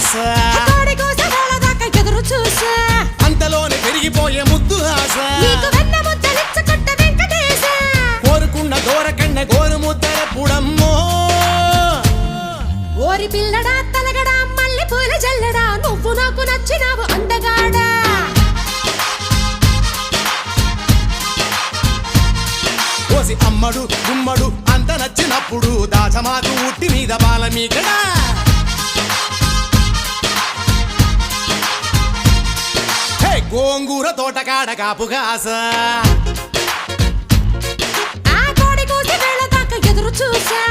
ఆశ అంతలోనే పెరిగిపోయే ముద్దు ఆశ కోరుకున్న దూరకన్న గోరు ముద్దర పుడమ్మో ఓరి పిల్లడా తలగడా మల్లె పూల జల్లడా నువ్వు నాకు నచ్చినావు అందగాడా కోసి అమ్మడు గుమ్మడు అంత నచ్చినప్పుడు దాచమాకు ఉట్టి మీద బాల మీకడా గోంగూర తోటకాడ కాపు కాస ఆ కోడి కూసి వేళ దాకా ఎదురు చూసా